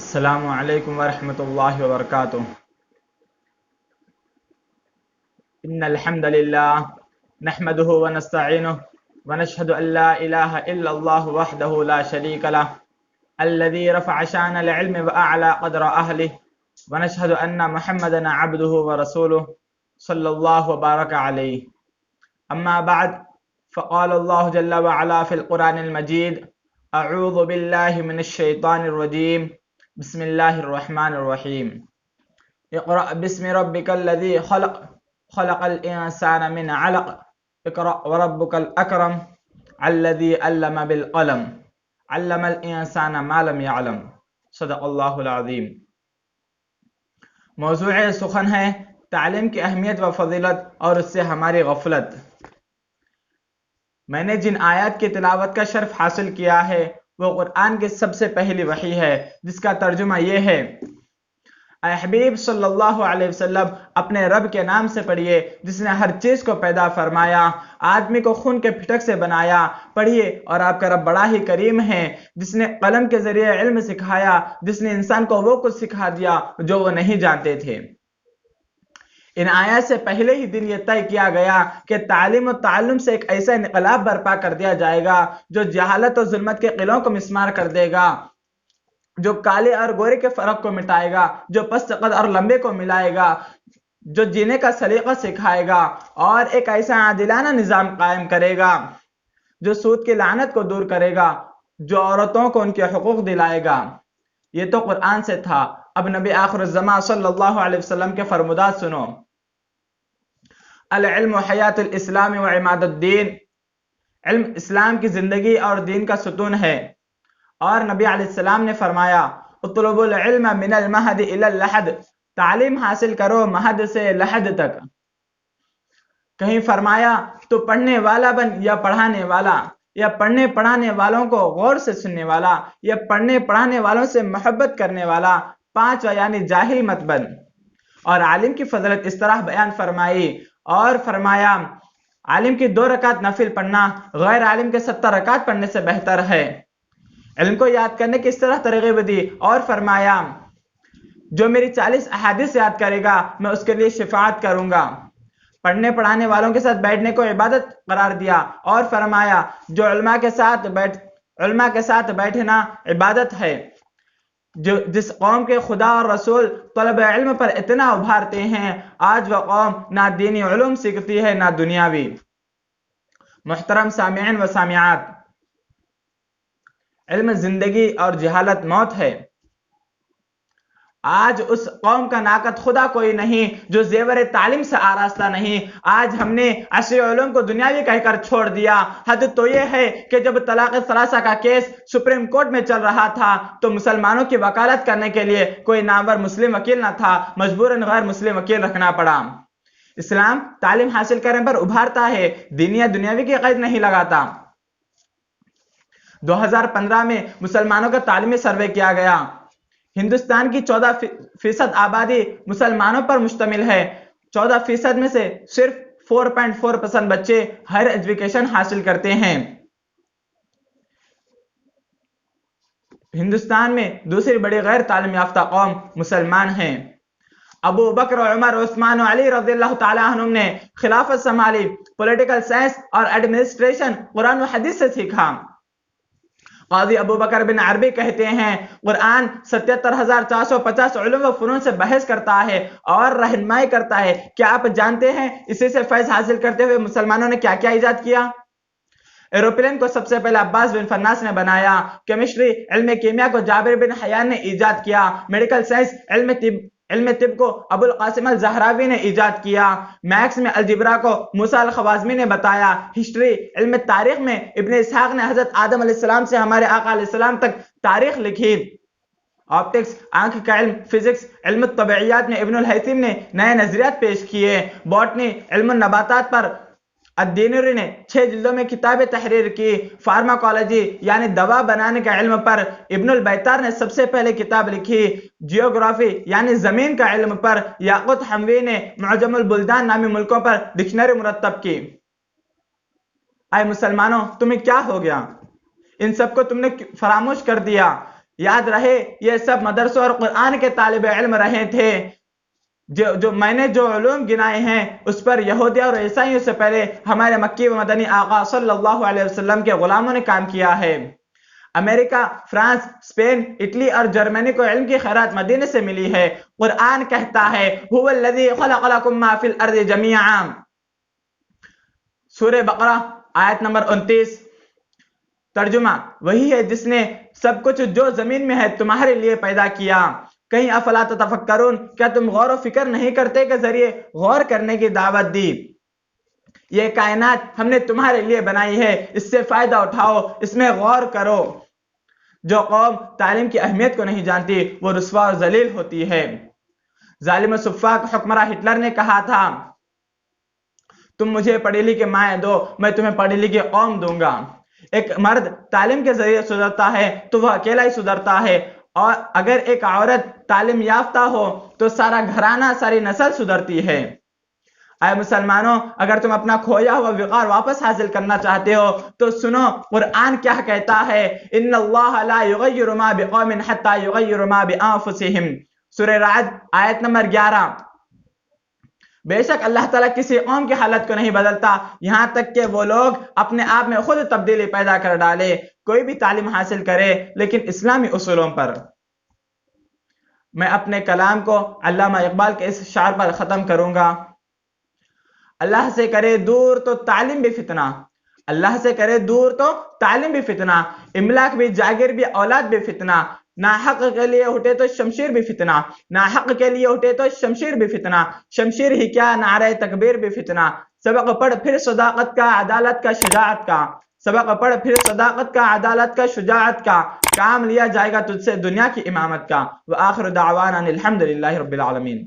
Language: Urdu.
السلام علیکم ورحمۃ اللہ وبرکاتہ۔ ان الحمد للہ نحمده ونستعینه ونشهد ان لا الہ الا اللہ وحدہ لا شریک له الذي رفع شان العلم واعلى قدر اهله ونشهد ان محمدا عبده ورسوله صلی اللہ وبارک علیہ۔ اما بعد فقال اللہ جل وعلا فی القرآن المجید اعوذ باللہ من الشیطان الرجیم بسم اللہ الرحمن الرحیم۔ اقرأ بسم ربک الذی خلق خلق الانسان من علق اقرأ وربک الاکرم الذی علم بالقلم علم الانسان ما لم يعلم صدق اللہ العظیم۔ موضوع سخن ہے تعلیم کی اہمیت و فضیلت اور اس سے ہماری غفلت۔ میں نے جن آیات کی تلاوت کا شرف حاصل کیا ہے وہ قرآن کی سب سے پہلی وحی ہے، جس کا ترجمہ یہ ہے: اے حبیب صلی اللہ علیہ وسلم، اپنے رب کے نام سے پڑھیے جس نے ہر چیز کو پیدا فرمایا، آدمی کو خون کے پھٹک سے بنایا۔ پڑھیے اور آپ کا رب بڑا ہی کریم ہے، جس نے قلم کے ذریعے علم سکھایا، جس نے انسان کو وہ کچھ سکھا دیا جو وہ نہیں جانتے تھے۔ ان آیات سے پہلے ہی دن یہ طے کیا گیا کہ تعلیم و تعلم سے ایک ایسا انقلاب برپا کر دیا جائے گا جو جہالت و ظلمت کے قلوں کو مسمار کر دے گا، جو کالے اور گورے کے فرق کو مٹائے گا، جو پست قد اور لمبے کو ملائے گا، جو جینے کا سلیقہ سکھائے گا اور ایک ایسا عادلانہ نظام قائم کرے گا جو سود کی لعنت کو دور کرے گا، جو عورتوں کو ان کے حقوق دلائے گا۔ یہ تو قرآن سے تھا، اب نبی آخر الزمان صلی اللہ علیہ وسلم کے فرمودات سنو۔ العلم حیات الاسلام و عماد الدین، علم اسلام کی زندگی اور دین کا ستون ہے۔ اور نبی علیہ السلام نے فرمایا: اطلبوا العلم من المہد الی اللحد، تعلیم حاصل کرو مہد سے لحد تک۔ کہیں فرمایا تو پڑھنے والا بن یا پڑھانے والا، یا پڑھنے پڑھانے والوں کو غور سے سننے والا، یا پڑھنے پڑھانے والوں سے محبت کرنے والا، پانچواں یعنی جاہل مت بن۔ اور عالم کی فضیلت اس طرح بیان فرمائی اور فرمایا: عالم کی 2 رکعت نفل پڑھنا غیر عالم کے 70 رکعت پڑھنے سے بہتر ہے۔ علم کو یاد کرنے کی اس طرح ترغیب دی اور فرمایا: جو میری 40 احادیث یاد کرے گا میں اس کے لیے شفاعت کروں گا۔ پڑھنے پڑھانے والوں کے ساتھ بیٹھنے کو عبادت قرار دیا اور فرمایا: جو علماء کے ساتھ بیٹھنا عبادت ہے۔ جس قوم کے خدا اور رسول طلب علم پر اتنا ابھارتے ہیں، آج وہ قوم نہ دینی علوم سیکھتی ہے نہ دنیاوی۔ محترم سامعین و سامعات، علم زندگی اور جہالت موت ہے۔ آج اس قوم کا ناقد خدا کوئی نہیں جو زیور تعلیم سے آراستہ نہیں۔ آج ہم نے عشر علوم کو دنیاوی کہہ کر چھوڑ دیا۔ حد تو یہ ہے کہ جب طلاق ثلاثہ کا کیس سپریم کورٹ میں چل رہا تھا تو مسلمانوں کی وکالت کرنے کے لیے کوئی نامور مسلم وکیل نہ تھا، مجبوراً غیر مسلم وکیل رکھنا پڑا۔ اسلام تعلیم حاصل کرنے پر ابھارتا ہے، دینی یا دنیاوی کی قید نہیں لگاتا۔ 2015 میں مسلمانوں کا تعلیمی سروے کیا گیا۔ ہندوستان کی 14% آبادی مسلمانوں پر مشتمل ہے۔ 14% میں سے صرف 4.4% بچے ہائر ایجوکیشن حاصل کرتے ہیں۔ ہندوستان میں دوسری بڑی غیر تعلیم یافتہ قوم مسلمان ہیں۔ ابو بکر عمر عثمان و علی رضی اللہ تعالی عنہم نے خلافت سنبھالی، پولیٹیکل سائنس اور ایڈمنسٹریشن قرآن و حدیث سے سیکھا۔ قاضی ابو بکر بن عربی کہتے ہیں: قرآن 77,450 علوم و فنون سے بحث کرتا ہے اور رہنمائی کرتا ہے۔ کیا آپ جانتے ہیں اسی سے فیض حاصل کرتے ہوئے مسلمانوں نے کیا کیا ایجاد کیا؟ ایروپلین کو سب سے پہلے عباس بن فرناس نے بنایا۔ کیمسٹری علم کیمیا کو جابر بن حیان نے ایجاد کیا۔ میڈیکل سائنس علم طب کو ابو القاسم الزہراوی نے ایجاد کیا۔ میکس میں الجبرا کو موسیٰ الخوارزمی نے بتایا۔ ہسٹری علم تاریخ میں ابن اسحاق نے حضرت آدم علیہ السلام سے ہمارے آقا علیہ السلام تک تاریخ لکھی۔ آپٹکس آنکھ کا علم، فزکس علم طبیعیات میں ابن الہیثم نے نئے نظریات پیش کیے۔ باٹنی علم النباتات پر الدینوری نے 6 جلدوں میں کتابیں تحریر کی۔ فارماکالوجی یعنی دوا بنانے کے علم پر ابن البیتار نے سب سے پہلے کتاب لکھی۔ جیوگرافی یعنی زمین کا علم پر یاقوت حموی نے معجم البلدان نامی ملکوں پر ڈکشنری مرتب کی۔ اے مسلمانوں، تمہیں کیا ہو گیا؟ ان سب کو تم نے فراموش کر دیا۔ یاد رہے یہ سب مدرسوں اور قرآن کے طالب علم رہے تھے. جو میں نے جو علوم گنائے ہیں اس پر یہودی اور عیسائیوں سے پہلے ہمارے مکی و مدنی آقا صلی اللہ علیہ وسلم کے غلاموں نے کام کیا ہے. امریکہ، فرانس، اسپین، اٹلی اور جرمنی کو علم کی خیرات مدینے سے ملی ہے. قرآن کہتا ہے هو الذی خلق لکم ما فی الارض جمیعا. سورہ بقرہ آیت نمبر 29. ترجمہ: وہی ہے جس نے سب کچھ جو زمین میں ہے تمہارے لیے پیدا کیا. کہیں افلا تتفکرون، کیا تم غور و فکر نہیں کرتے کے ذریعے غور کرنے کی دعوت دی. یہ کائنات ہم نے تمہارے لیے بنائی ہے، اس سے فائدہ اٹھاؤ، اس میں غور کرو. جو قوم تعلیم کی اہمیت کو نہیں جانتی وہ رسوا اور ذلیل ہوتی ہے. ظالم و سفاک حکمراں ہٹلر نے کہا تھا تم مجھے پڑھی لکھی مائیں دو، میں تمہیں پڑھی لکھی قوم دوں گا. ایک مرد تعلیم کے ذریعے سدھرتا ہے تو وہ اکیلا ہی سدھرتا ہے، اور اگر ایک عورت تعلیم یافتہ ہو تو سارا گھرانہ، ساری نسل سدھرتی ہے. اے مسلمانوں، اگر تم اپنا کھویا ہوا وقار واپس حاصل کرنا چاہتے ہو تو سنو قرآن کیا کہتا ہے. ان اللہ لا یغیر ما بقوم حتی یغیر ما بانفسہم. سورہ رعد آیت نمبر 11. بے شک اللہ تعالیٰ کسی قوم کی حالت کو نہیں بدلتا یہاں تک کہ وہ لوگ اپنے آپ میں خود تبدیلی پیدا کر ڈالے. کوئی بھی تعلیم حاصل کرے لیکن اسلامی اصولوں پر. میں اپنے کلام کو علامہ اقبال کے اس شعر پر ختم کروں گا. اللہ سے کرے دور تو تعلیم بھی فتنہ، اللہ سے کرے دور تو تعلیم بھی فتنہ، املاک بھی، جاگیر بھی، اولاد بھی فتنہ. ناحق کے لیے اٹھے تو شمشیر بھی فتنہ، ناحق کے لیے اٹھے تو شمشیر بھی فتنہ. شمشیر ہی کیا، نعرہ تکبیر بھی فتنہ. سبق پڑھ پھر صداقت کا، عدالت کا، شجاعت کا. سبق پڑھ پھر صداقت کا، عدالت کا، شجاعت کا. کام لیا جائے گا تجھ سے دنیا کی امامت کا. وآخر دعوانا الحمدللہ رب العالمین.